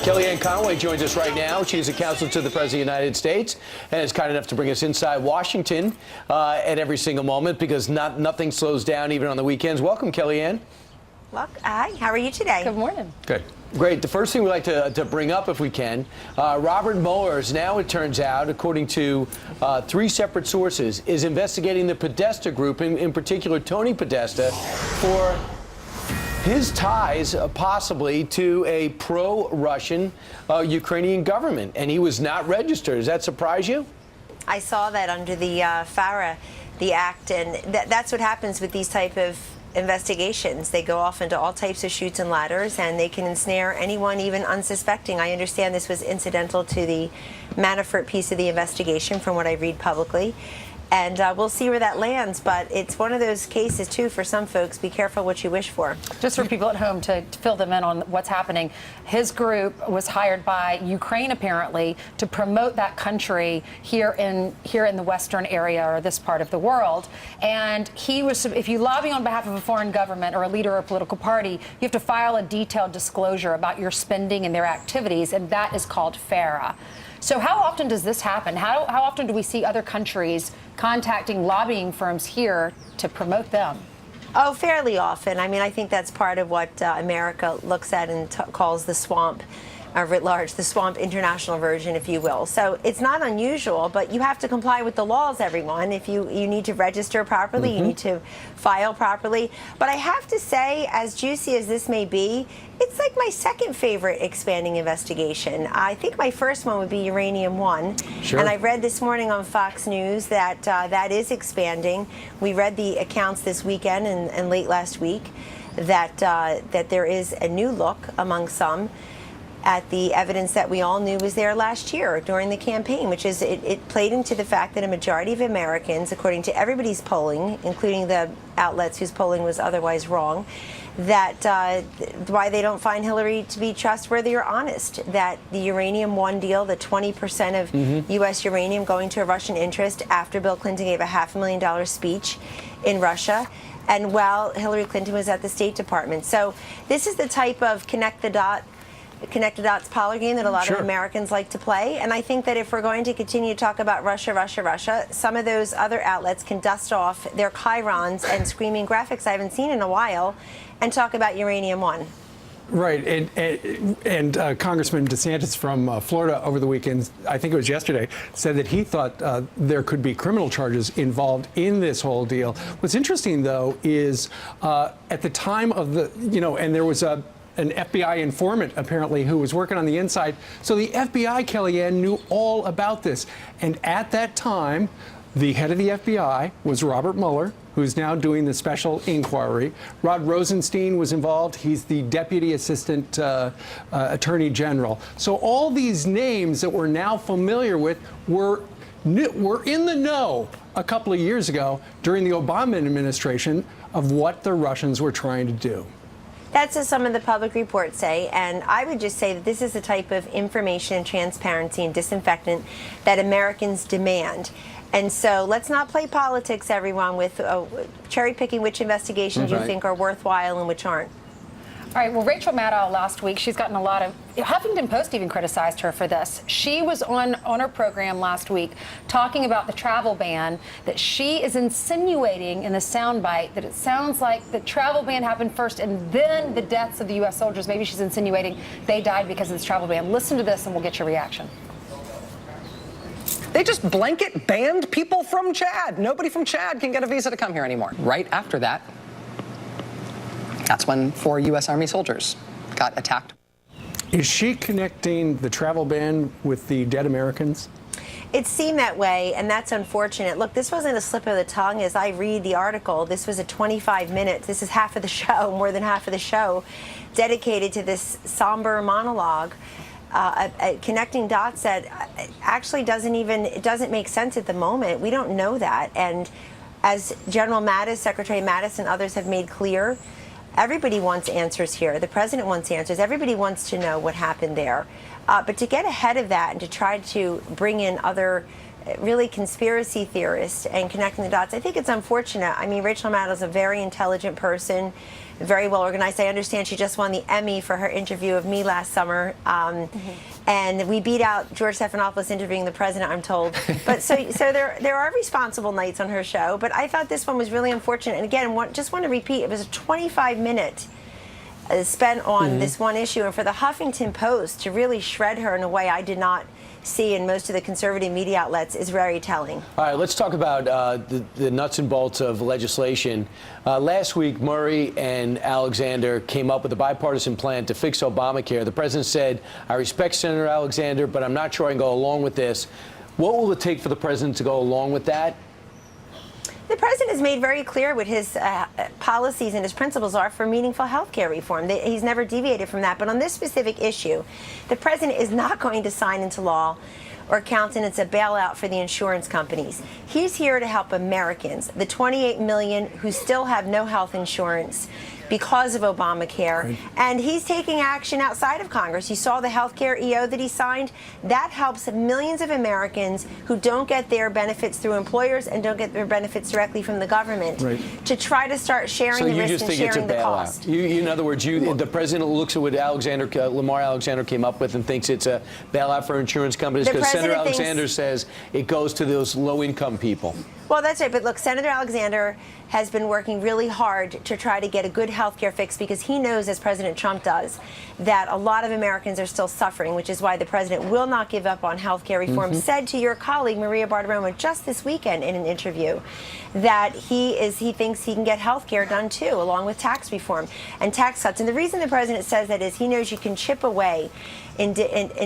Kellyanne Conway joins us right now. She's a counsel to the President of the United States and is kind enough to bring us inside Washington at every single moment because nothing slows down even on the weekends. Welcome, Kellyanne. Look, hi. How are you today? Good morning. Good. Great. The first thing we'd like to bring up, if we can, Robert Mueller is now, it turns out, according to three separate sources, is investigating the Podesta Group, in particular Tony Podesta, for his ties possibly to a pro-Russian Ukrainian government, and he was not registered. Does that surprise you? I saw that under the FARA, the act, and that's what happens with these type of investigations. They go off into all types of chutes and ladders, and they can ensnare anyone even unsuspecting. I understand this was incidental to the Manafort piece of the investigation from what I read publicly. And we'll see where that lands. But it's one of those cases, too, for some folks. Be careful what you wish for. Just for people at home to fill them in on what's happening, his group was hired by Ukraine, apparently, to promote that country here in the Western area or this part of the world. And he was, if you lobby on behalf of a foreign government or a leader or a political party, you have to file a detailed disclosure about your spending and their activities, and that is called FARA. So how often does this happen? How often do we see other countries contacting lobbying firms here to promote them? Oh, fairly often. I mean, I think that's part of what America looks at and calls the swamp, writ large, the swamp international version, if you will. So it's not unusual, but you have to comply with the laws, everyone. If you need to register properly, you need to file properly. But I have to say, as juicy as this may be, it's like my second favorite expanding investigation. I think my first one would be Uranium One. Sure. And I read this morning on Fox News that that is expanding. We read the accounts this weekend and late last week that there is a new look among some at the evidence that we all knew was there last year during the campaign, which is it played into the fact that a majority of Americans, according to everybody's polling, including the outlets whose polling was otherwise wrong, that why they don't find Hillary to be trustworthy or honest, that the Uranium One deal, the 20% of U.S. uranium going to a Russian interest after Bill Clinton gave a $500,000 speech in Russia, and while Hillary Clinton was at the State Department. So this is the type of connect the dots parlor game that a lot of Americans like to play. And I think that if we're going to continue to talk about Russia, Russia, Russia, some of those other outlets can dust off their chyrons and screaming graphics I haven't seen in a while and talk about Uranium One. Right, and Congressman DeSantis from Florida over the weekend, I think it was yesterday, said that he thought there could be criminal charges involved in this whole deal. What's interesting, though, is at the time of the, and there was an FBI informant, apparently, who was working on the inside. So the FBI, Kellyanne, knew all about this. And at that time, the head of the FBI was Robert Mueller, who's now doing the special inquiry. Rod Rosenstein was involved. He's the Deputy Assistant Attorney General. So all these names that we're now familiar with were in the know a couple of years ago during the Obama administration of what the Russians were trying to do. That's what some of the public reports say, and I would just say that this is the type of information and transparency and disinfectant that Americans demand. And so let's not play politics, everyone, with cherry-picking which investigations you think are worthwhile and which aren't. All right, well, Rachel Maddow last week, she's gotten a lot of, Huffington Post even criticized her for this. She was on her program last week talking about the travel ban, that she is insinuating in the soundbite that it sounds like the travel ban happened first and then the deaths of the U.S. soldiers. Maybe she's insinuating they died because of this travel ban. Listen to this and we'll get your reaction. They just blanket banned people from Chad. Nobody from Chad can get a visa to come here anymore. Right after that, that's when 4 U.S. Army soldiers got attacked. Is she connecting the travel ban with the dead Americans? It seemed that way, and that's unfortunate. Look, this wasn't a slip of the tongue. As I read the article, this was a 25 minutes. This is half of the show, more than half of the show, dedicated to this somber monologue. Connecting dots that actually doesn't make sense at the moment. We don't know that. And as General Mattis, Secretary Mattis, and others have made clear, everybody wants answers here. The president wants answers. Everybody wants to know what happened there. But to get ahead of that and to try to bring in other really conspiracy theorist and connecting the dots. I think it's unfortunate. I mean, Rachel Maddow's a very intelligent person, very well organized. I understand she just won the Emmy for her interview of me last summer. And we beat out George Stephanopoulos interviewing the president, I'm told. But so there are responsible nights on her show. But I thought this one was really unfortunate. And again, just want to repeat, it was a 25-minute spent on this one issue. And for the Huffington Post to really shred her in a way I did not see in most of the conservative media outlets is very telling. All right, let's talk about the nuts and bolts of legislation. Last week, Murray and Alexander came up with a bipartisan plan to fix Obamacare. The president said, I respect Senator Alexander, but I'm not sure I can go along with this. What will it take for the president to go along with that? The president has made very clear what his policies and his principles are for meaningful health care reform. He's never deviated from that. But on this specific issue, the president is not going to sign into law or countenance a bailout for the insurance companies. He's here to help Americans, the 28 million who still have no health insurance because of Obamacare. Right. And he's taking action outside of Congress. You saw the health care EO that he signed. That helps millions of Americans who don't get their benefits through employers and don't get their benefits directly from the government, right, to try to start sharing the risk and sharing the cost. In other words, the president looks at what Lamar Alexander came up with and thinks it's a bailout for insurance companies because Senator Alexander says it goes to those low-income people. Well, that's right. But look, Senator Alexander has been working really hard to try to get a good health care fix because he knows, as President Trump does, that a lot of Americans are still suffering, which is why the president will not give up on health care reform. Said to your colleague, Maria Bartiromo, just this weekend in an interview that he thinks he can get health care done, too, along with tax reform and tax cuts. And the reason the president says that is he knows you can chip away in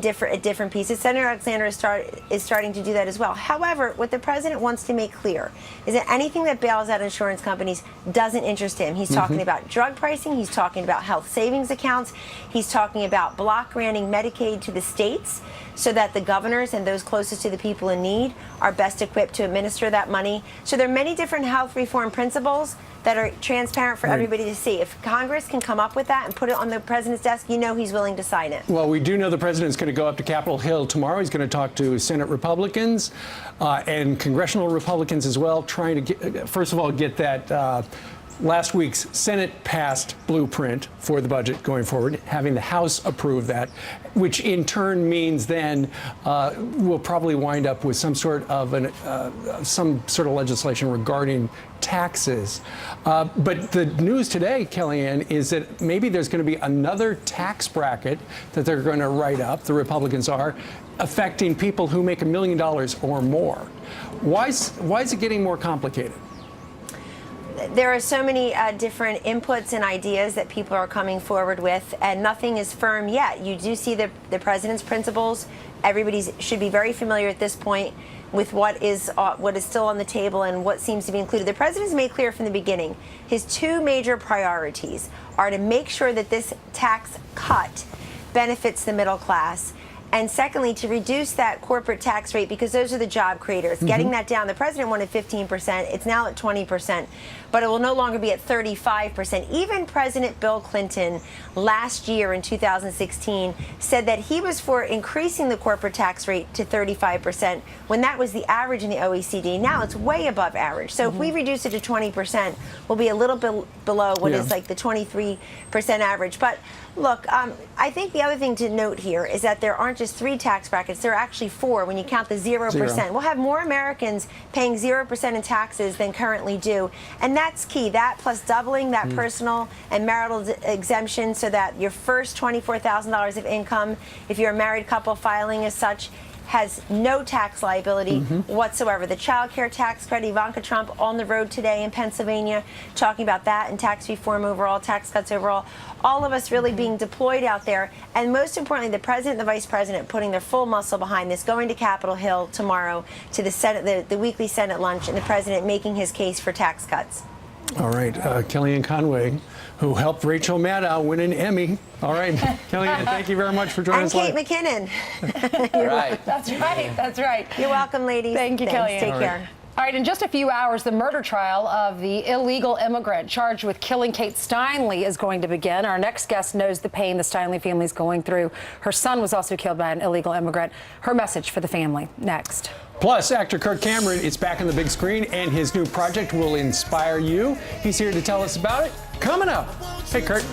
different pieces. Senator Alexander is starting to do that as well. However, what the president wants to make clear is that anything that bails out insurance companies doesn't interest him. He's talking about drug pricing. He's talking about health savings accounts. He's talking about block granting Medicaid to the states so that the governors and those closest to the people in need are best equipped to administer that money. So there are many different health reform principles that are transparent for everybody to see. If Congress can come up with that and put it on the president's desk, you know he's willing to sign it. Well, we do know the president's going to go up to Capitol Hill tomorrow. He's going to talk to Senate Republicans and congressional Republicans as well, trying to get, first of all, get that last week's Senate-passed blueprint for the budget going forward, having the House approve that, which in turn means then we'll probably wind up with some sort of legislation regarding taxes. But the news today, Kellyanne, is that maybe there's going to be another tax bracket that they're going to write up, the Republicans are, affecting people who make $1 million or more. Why is it getting more complicated? There are so many different inputs and ideas that people are coming forward with, and nothing is firm yet. You do see the president's principles. Everybody should be very familiar at this point with what is still on the table and what seems to be included. The president has made clear from the beginning his two major priorities are to make sure that this tax cut benefits the middle class, and secondly, to reduce that corporate tax rate because those are the job creators. Getting that down. The president wanted 15%. It's now at 20%, but it will no longer be at 35%. Even President Bill Clinton last year in 2016 said that he was for increasing the corporate tax rate to 35% when that was the average in the OECD. Now it's way above average. So if we reduce it to 20%, we'll be a little bit below what is like the 23% average. But look, I think the other thing to note here is that there aren't just 3 tax brackets. There are actually 4 when you count the 0%. We'll have more Americans paying 0% in taxes than currently do. And that's key. That plus doubling that personal and marital exemption so that your first $24,000 of income, if you're a married couple filing as such, has no tax liability whatsoever. The child care tax credit, Ivanka Trump on the road today in Pennsylvania talking about that and tax reform overall, tax cuts overall. All of us really being deployed out there. And most importantly, the president and the vice president putting their full muscle behind this, going to Capitol Hill tomorrow to the Senate, the weekly Senate lunch, and the president making his case for tax cuts. All right, Kellyanne Conway, who helped Rachel Maddow win an Emmy. All right, Kellyanne, thank you very much for joining us. And Kate McKinnon. All right. That's right. That's right. You're welcome, ladies. Thank you, Kellyanne. Take care. All right, in just a few hours, the murder trial of the illegal immigrant charged with killing Kate Steinle is going to begin. Our next guest knows the pain the Steinle family is going through. Her son was also killed by an illegal immigrant. Her message for the family next. Plus, actor Kirk Cameron is back on the big screen, and his new project will inspire you. He's here to tell us about it. Coming up. Hey, Kurt.